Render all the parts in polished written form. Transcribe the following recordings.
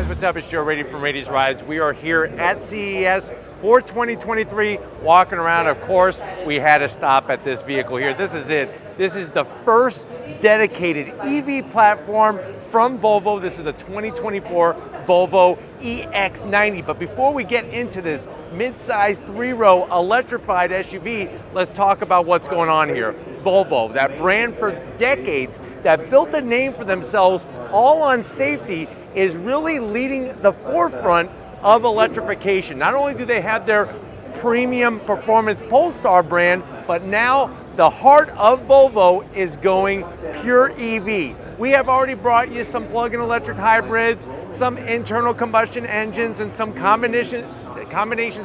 guys, what's up? It's Joe Raiti from Raiti's Rides. We are here at CES for 2023, walking around. Of course, we had to stop at this vehicle here. This is it. This is the first dedicated EV platform from Volvo. This is the 2024 Volvo EX90. But before we get into this mid-size three-row electrified SUV, let's talk about what's going on here. Volvo, that brand for decades that built a name for themselves all on safety, is really leading the forefront of electrification. Not only do they have their premium performance Polestar brand, but now the heart of Volvo is going pure EV. We have already brought you some plug-in electric hybrids, some internal combustion engines, and some combinations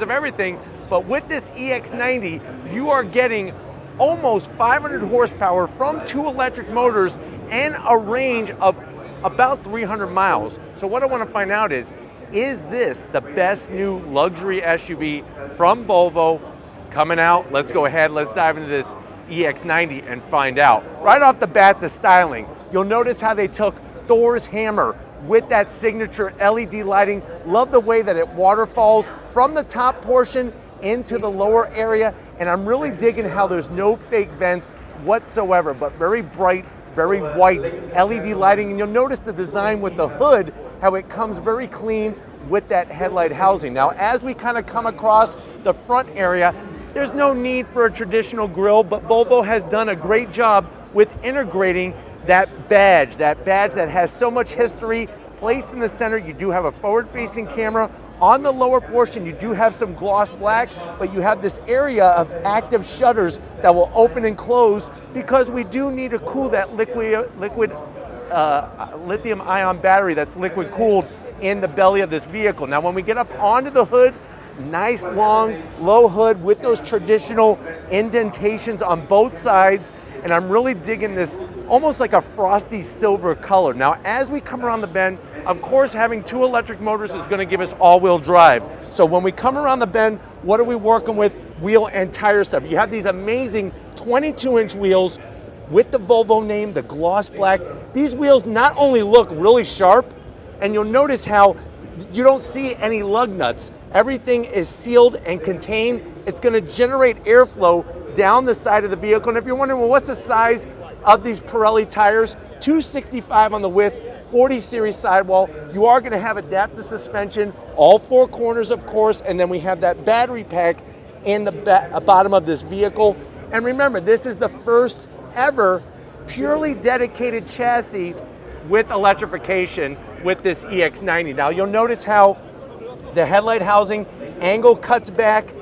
of everything. But with this EX90, you are getting almost 500 horsepower from two electric motors and a range of about 300 miles. So what I want to find out is this the best new luxury SUV from Volvo coming out? Let's go ahead, let's dive into this EX90 and find out. Right off the bat, the styling. You'll notice how they took Thor's hammer with that signature LED lighting. Love the way that it waterfalls from the top portion into the lower area, and I'm really digging how there's no fake vents whatsoever, but very bright, very white LED lighting. And you'll notice the design with the hood, how it comes very clean with that headlight housing. Now, as we kind of come across the front area, there's no need for a traditional grille, but Volvo has done a great job with integrating that badge that has so much history placed in the center. You do have a forward-facing camera. On the lower portion, you do have some gloss black, but you have this area of active shutters that will open and close because we do need to cool that lithium-ion battery that's liquid cooled in the belly of this vehicle. Now, when we get up onto the hood, nice long low hood with those traditional indentations on both sides, and I'm really digging this almost like a frosty silver color. Now, as we come around the bend, of course, having two electric motors is going to give us all-wheel drive. So when we come around the bend, what are we working with? Wheel and tire stuff. You have these amazing 22-inch wheels with the Volvo name, the gloss black. These wheels not only look really sharp, and you'll notice how you don't see any lug nuts. Everything is sealed and contained. It's going to generate airflow down the side of the vehicle. And if you're wondering, well, what's the size of these Pirelli tires? 265 on the width, 40 series sidewall. You are going to have adaptive suspension, all four corners, of course, and then we have that battery pack in the bottom of this vehicle. And remember, this is the first ever purely dedicated chassis with electrification with this EX90. Now, you'll notice how the headlight housing angle cuts back.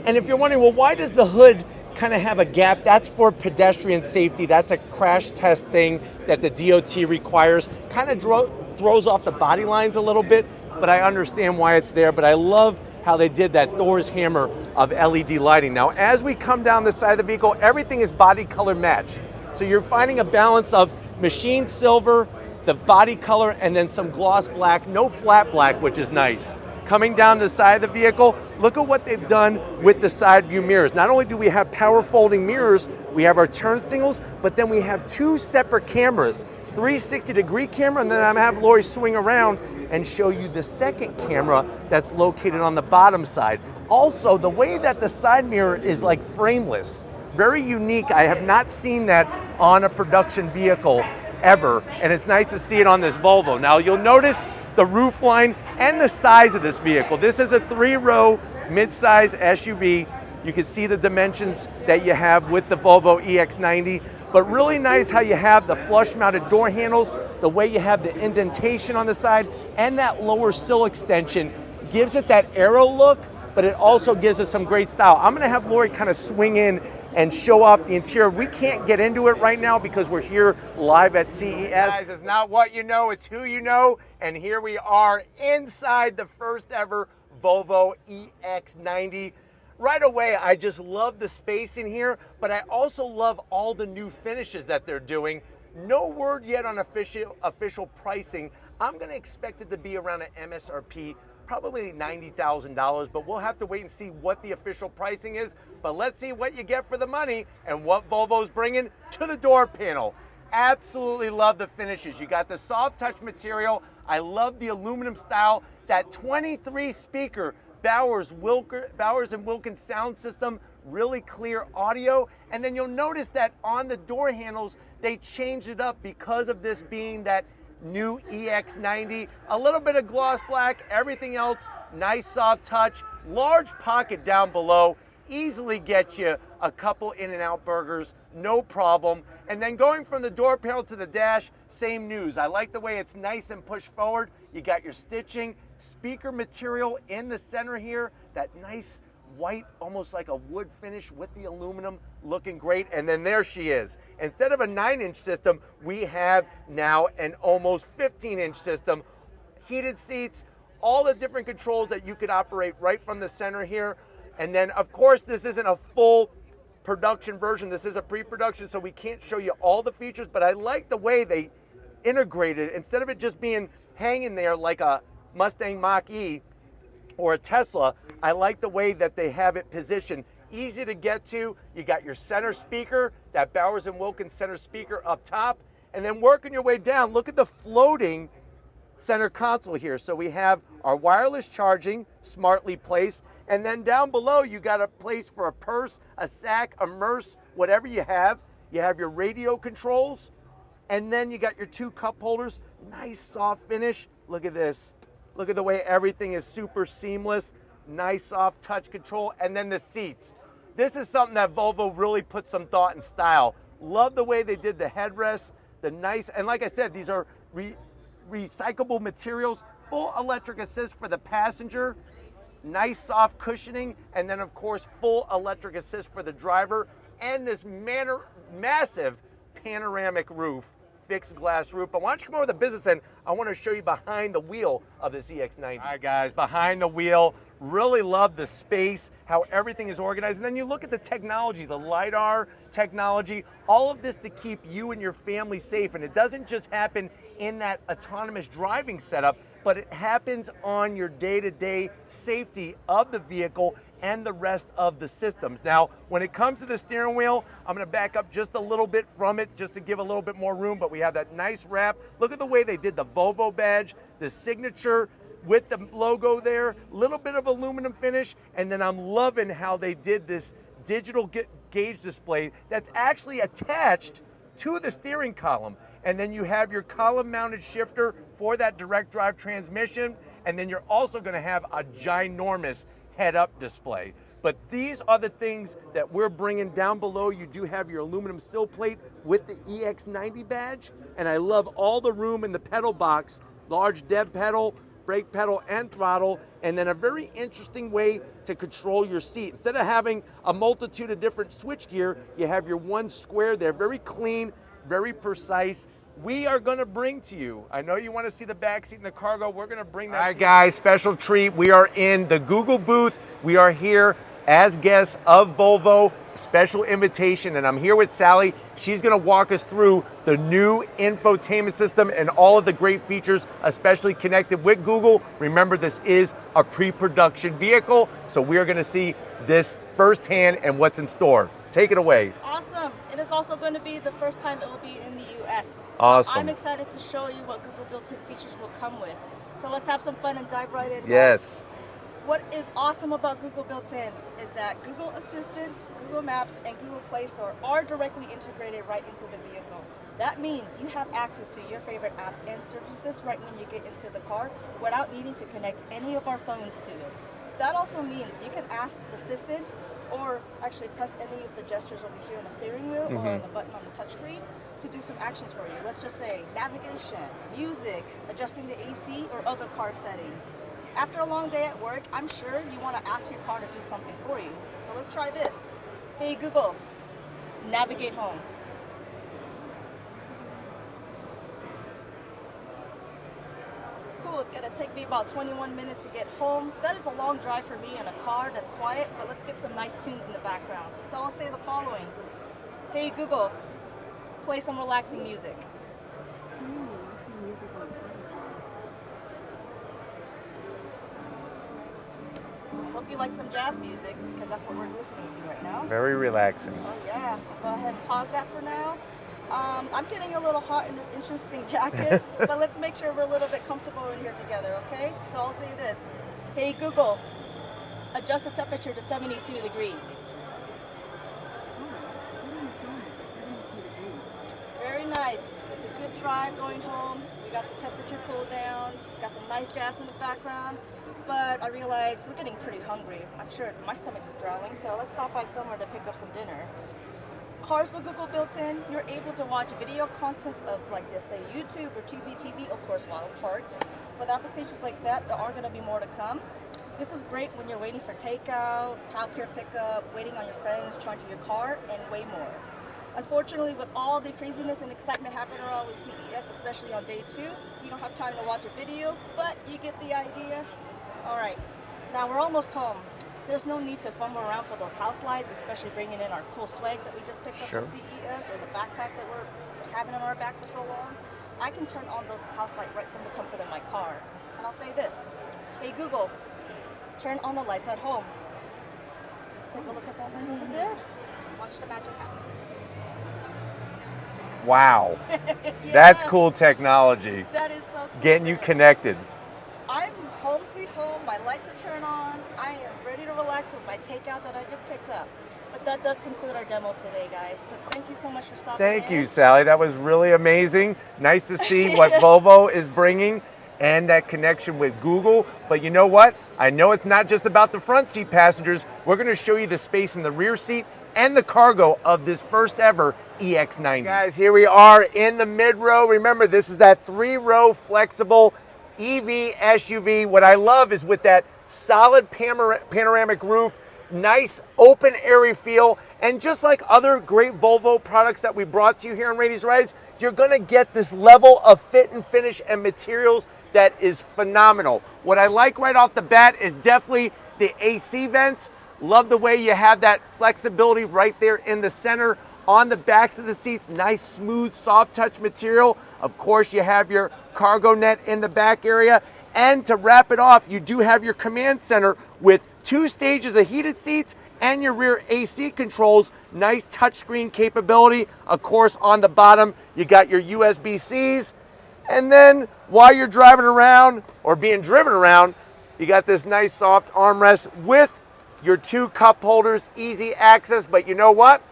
And if you're wondering, well, why does the hood kind of have a gap? That's for pedestrian safety. That's a crash test thing that the DOT requires. Kind of throws off the body lines a little bit, but I understand why it's there. But I love how they did that Thor's hammer of LED lighting. Now, as we come down the side of the vehicle, everything is body color match. So you're finding a balance of machined silver, the body color, and then some gloss black, no flat black, which is nice. Coming down the side of the vehicle, look at what they've done with the side view mirrors. Not only do we have power folding mirrors, we have our turn signals, but then we have two separate cameras, 360-degree camera, and then I'm gonna have Lori swing around and show you the second camera that's located on the bottom side. Also, the way that the side mirror is like frameless, very unique. I have not seen that on a production vehicle ever, and it's nice to see it on this Volvo. Now, you'll notice the roof line and the size of this vehicle. This is a three-row mid-size SUV. You can see the dimensions that you have with the Volvo EX90, but really nice how you have the flush-mounted door handles, the way you have the indentation on the side, and that lower sill extension gives it that aero look, but it also gives us some great style. I'm gonna have Lori kind of swing in and show off the interior. We can't get into it right now because we're here live at CES. Guys, it's not what you know, it's who you know. And here we are inside the first ever Volvo EX90. Right away, I just love the space in here, but I also love all the new finishes that they're doing. No word yet on official pricing. I'm gonna expect it to be around an MSRP, probably $90,000, but we'll have to wait and see what the official pricing is. But let's see what you get for the money and what Volvo's bringing to the door panel. Absolutely love the finishes. You got the soft touch material. I love the aluminum style. That 23 speaker Bowers and Wilkins sound system, really clear audio. And then you'll notice that on the door handles, they changed it up because of this being that new EX90. A little bit of gloss black, everything else, nice soft touch, large pocket down below. Easily get you a couple In-N-Out burgers, no problem. And then going from the door panel to the dash, same news. I like the way it's nice and pushed forward. You got your stitching, speaker material in the center here, that nice white, almost like a wood finish with the aluminum, looking great. And then there she is. Instead of a 9-inch system, we have now an almost 15-inch system. Heated seats, all the different controls that you could operate right from the center here. And then, of course, this isn't a full production version. This is a pre-production, so we can't show you all the features, but I like the way they integrated it. Instead of it just being hanging there like a Mustang Mach-E or a Tesla, I like the way that they have it positioned. Easy to get to. You got your center speaker, that Bowers & Wilkins center speaker up top, and then working your way down, look at the floating center console here. So we have our wireless charging, smartly placed, and then down below you got a place for a purse, a sack, a purse, whatever you have. You have your radio controls, and then you got your 2 cup holders. Nice soft finish. Look at this. Look at the way everything is super seamless. Nice soft touch control, and then the seats. This is something that Volvo really put some thought and style. Love the way they did the headrests, the nice, and like I said, these are recyclable materials, full electric assist for the passenger, nice soft cushioning, and then of course full electric assist for the driver, and this massive panoramic roof, fixed glass roof. But why don't you come over to the business end? I want to show you behind the wheel of this EX90. All right guys, behind the wheel, really love the space, how everything is organized. And then you look at the technology, the LiDAR technology, all of this to keep you and your family safe. And it doesn't just happen in that autonomous driving setup, but it happens on your day-to-day safety of the vehicle and the rest of the systems. Now, when it comes to the steering wheel, I'm gonna back up just a little bit from it just to give a little bit more room, but we have that nice wrap. Look at the way they did the Volvo badge, the signature with the logo there, little bit of aluminum finish, and then I'm loving how they did this digital gauge display that's actually attached to the steering column. And then you have your column mounted shifter for that direct drive transmission, and then you're also gonna have a ginormous head-up display. But these are the things that we're bringing down below. You do have your aluminum sill plate with the EX90 badge, and I love all the room in the pedal box, large dev pedal, brake pedal, and throttle, and then a very interesting way to control your seat. Instead of having a multitude of different switchgear, you have your one square there, very clean, very precise. We are gonna bring to you, I know you wanna see the back seat and the cargo, we're gonna bring that to you. All right guys, special treat. We are in the Google booth. We are here as guests of Volvo, special invitation, and I'm here with Sally. She's gonna walk us through the new infotainment system and all of the great features, especially connected with Google. Remember, this is a pre-production vehicle, so we are gonna see this firsthand and what's in store. Take it away. Awesome. It is also going to be the first time it will be in the US. Awesome. So I'm excited to show you what Google built-in features will come with. So let's have some fun and dive right in. Yes. What is awesome about Google built-in is that Google Assistant, Google Maps, and Google Play Store are directly integrated right into the vehicle. That means you have access to your favorite apps and services right when you get into the car without needing to connect any of our phones to it. That also means you can ask Assistant or actually press any of the gestures over here on the steering wheel or on the button on the touchscreen to do some actions for you. Let's just say navigation, music, adjusting the AC, or other car settings. After a long day at work, I'm sure you want to ask your car to do something for you. So let's try this. Hey Google, navigate home. Cool, it's gonna take me about 21 minutes to get home. That is a long drive for me in a car that's quiet, but let's get some nice tunes in the background. So I'll say the following. Hey Google, play some relaxing music. I hope you like some jazz music, because that's what we're listening to right now. Very relaxing. Oh yeah, I'll go ahead and pause that for now. I'm getting a little hot in this interesting jacket, but let's make sure we're a little bit comfortable in here together, okay? So I'll say this. Hey Google, adjust the temperature to 72 degrees. Very nice. It's a good drive going home. We got the temperature cooled down, got some nice jazz in the background, but I realized we're getting pretty hungry. I'm sure my stomach is growling, so let's stop by somewhere to pick up some dinner. Cars with Google built in, you're able to watch video contents of, like, let's say YouTube or Tubi TV, of course while parked. With applications like that, there are going to be more to come. This is great when you're waiting for takeout, childcare pickup, waiting on your friends, charging your car, and way more. Unfortunately, with all the craziness and excitement happening around with CES, especially on day 2, you don't have time to watch a video, but you get the idea. All right, now we're almost home. There's no need to fumble around for those house lights, especially bringing in our cool swags that we just picked up from CES, or the backpack that we're having on our back for so long. I can turn on those house lights right from the comfort of my car. And I'll say this, hey Google, turn on the lights at home. Let's take a look at that light over there. Watch the magic happen. Wow. Yes. That's cool technology. That is so cool. Getting you connected. I'm home sweet home, my lights are turned on, I am ready to relax with my takeout that I just picked up. But that does conclude our demo today, guys. But thank you so much for stopping in. Thank you, Sally. That was really amazing. Nice to see what Volvo is bringing and that connection with Google. But you know what? I know it's not just about the front seat passengers. We're going to show you the space in the rear seat and the cargo of this first ever EX90. Guys, here we are in the mid row. Remember, this is that 3-row flexible EV SUV. What I love is with that solid panoramic roof, nice open airy feel, and just like other great Volvo products that we brought to you here on Raiti's Rides, you're gonna get this level of fit and finish and materials that is phenomenal. What I like right off the bat is definitely the AC vents. Love the way you have that flexibility right there in the center. On the backs of the seats, nice, smooth, soft touch material. Of course, you have your cargo net in the back area. And to wrap it off, you do have your command center with 2 stages of heated seats and your rear AC controls. Nice touchscreen capability. Of course, on the bottom, you got your USB-Cs. And then while you're driving around or being driven around, you got this nice soft armrest with your 2 cup holders, easy access. But you know what?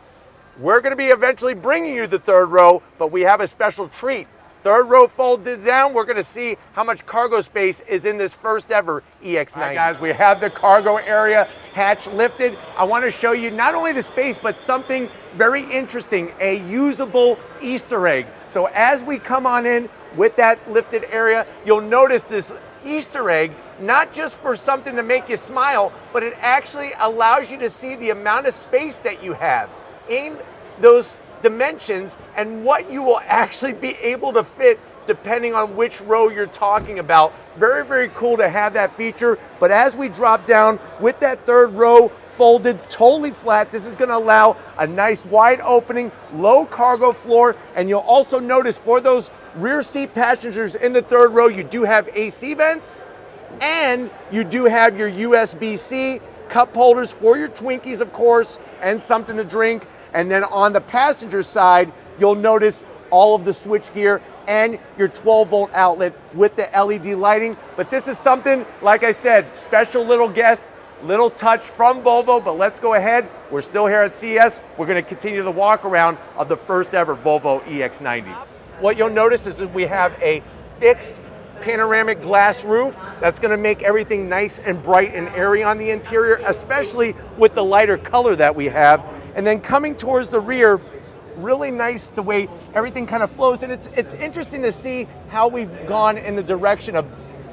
We're going to be eventually bringing you the 3rd row, but we have a special treat. 3rd row folded down. We're going to see how much cargo space is in this first ever EX90. All right, guys, we have the cargo area hatch lifted. I want to show you not only the space, but something very interesting, a usable Easter egg. So as we come on in with that lifted area, you'll notice this Easter egg, not just for something to make you smile, but it actually allows you to see the amount of space that you have in those dimensions and what you will actually be able to fit depending on which row you're talking about. Very, very cool to have that feature. But as we drop down with that 3rd row folded totally flat, this is going to allow a nice wide opening, low cargo floor. And you'll also notice for those rear seat passengers in the 3rd row, you do have AC vents and you do have your USB-C cup holders for your Twinkies, of course, and something to drink. And then on the passenger side, you'll notice all of the switch gear and your 12-volt outlet with the LED lighting. But this is something, like I said, special little guest, little touch from Volvo. But let's go ahead. We're still here at CES. We're going to continue the walk around of the first ever Volvo EX90. What you'll notice is that we have a fixed panoramic glass roof that's going to make everything nice and bright and airy on the interior, especially with the lighter color that we have. And then coming towards the rear, really nice the way everything kind of flows. And it's interesting to see how we've gone in the direction of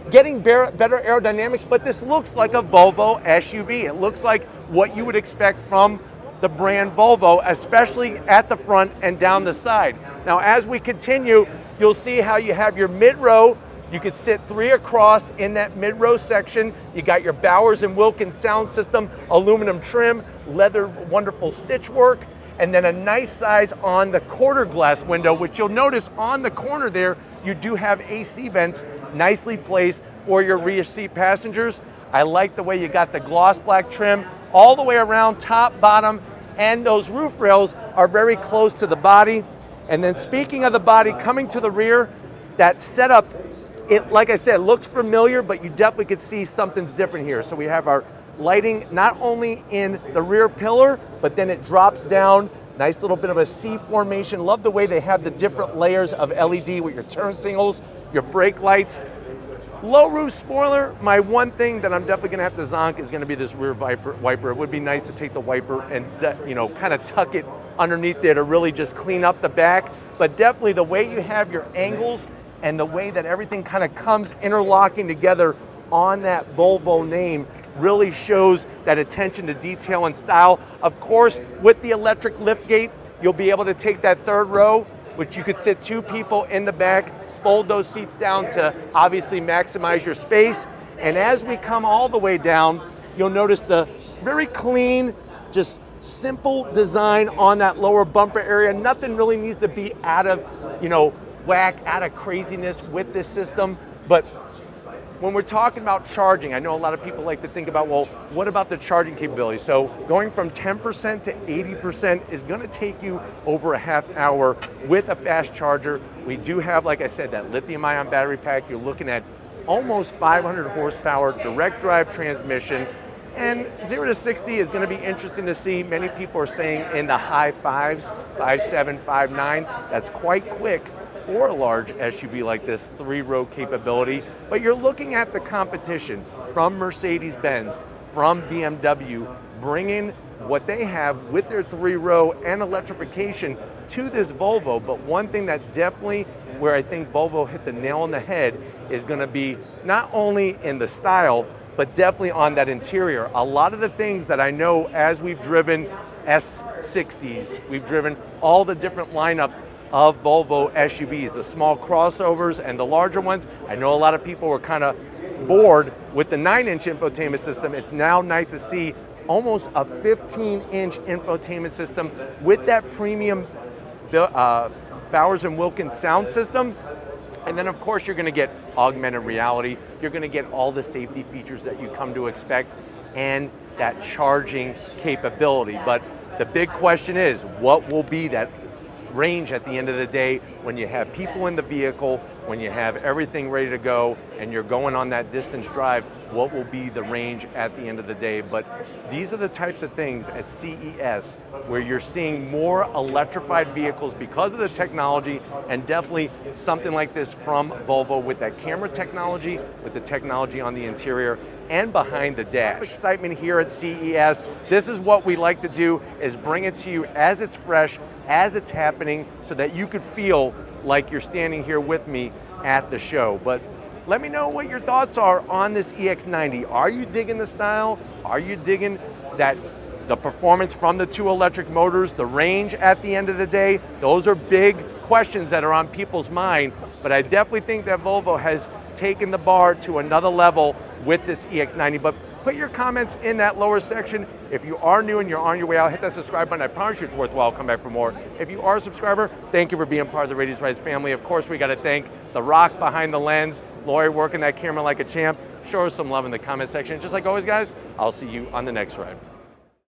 getting better aerodynamics, but this looks like a Volvo SUV. It looks like what you would expect from the brand Volvo, especially at the front and down the side. Now, as we continue, you'll see how you have your mid-row. You could sit 3 across in that mid-row section. You got your Bowers & Wilkins sound system, aluminum trim, leather, wonderful stitch work, and then a nice size on the quarter glass window, which you'll notice on the corner there, you do have AC vents nicely placed for your rear seat passengers. I like the way you got the gloss black trim all the way around, top, bottom, and those roof rails are very close to the body. And then speaking of the body, coming to the rear, that setup, it, like I said, looks familiar, but you definitely could see something's different here. So we have our lighting not only in the rear pillar, but then it drops down. Nice little bit of a C formation. Love the way they have the different layers of LED with your turn signals, your brake lights. Low roof spoiler, my one thing that I'm definitely gonna have to zonk is gonna be this rear wiper. It would be nice to take the wiper and kind of tuck it underneath there to really just clean up the back. But definitely the way you have your angles and the way that everything kind of comes interlocking together on that Volvo name really shows that attention to detail and style. Of course, with the electric liftgate, you'll be able to take that third row, which you could sit 2 people in the back, fold those seats down to obviously maximize your space. And as we come all the way down, you'll notice the very clean, just simple design on that lower bumper area. Nothing really needs to be out of, whack, out of craziness with this system. But when we're talking about charging, I know a lot of people like to think about, well, what about the charging capability? So going from 10% to 80% is gonna take you over a half hour with a fast charger. We do have, like I said, that lithium ion battery pack. You're looking at almost 500 horsepower, direct drive transmission. And 0 to 60 is gonna be interesting to see. Many people are saying in the high 5s, 5.7, 5.9. That's quite quick for a large SUV like this, 3-row capability. But you're looking at the competition from Mercedes-Benz, from BMW, bringing what they have with their 3-row and electrification to this Volvo. But one thing that definitely, where I think Volvo hit the nail on the head, is gonna be not only in the style, but definitely on that interior. A lot of the things that I know as we've driven S60s, we've driven all the different lineup of Volvo SUVs, the small crossovers and the larger ones. I know a lot of people were kind of bored with the 9-inch infotainment system. It's now nice to see almost a 15-inch infotainment system with that premium Bowers & Wilkins sound system. And then of course you're gonna get augmented reality. You're gonna get all the safety features that you come to expect and that charging capability. But the big question is, what will be that range at the end of the day when you have people in the vehicle, when you have everything ready to go and you're going on that distance drive? What will be the range at the end of the day? But these are the types of things at CES where you're seeing more electrified vehicles because of the technology, and definitely something like this from Volvo with that camera technology, with the technology on the interior and behind the dash. Excitement here at CES. This is what we like to do, is bring it to you as it's fresh, as it's happening, so that you could feel like you're standing here with me at the show. But let me know what your thoughts are on this EX90. Are you digging the style? Are you digging the performance from the 2 electric motors, the range at the end of the day? Those are big questions that are on people's mind, but I definitely think that Volvo has taken the bar to another level with this EX90. But put your comments in that lower section. If you are new and you're on your way out, hit that subscribe button. I promise you it's worthwhile. Come back for more. If you are a subscriber, thank you for being part of the Radius Rides family. Of course, we got to thank the Rock behind the lens, Lori working that camera like a champ. Show us some love in the comment section. Just like always, guys, I'll see you on the next ride.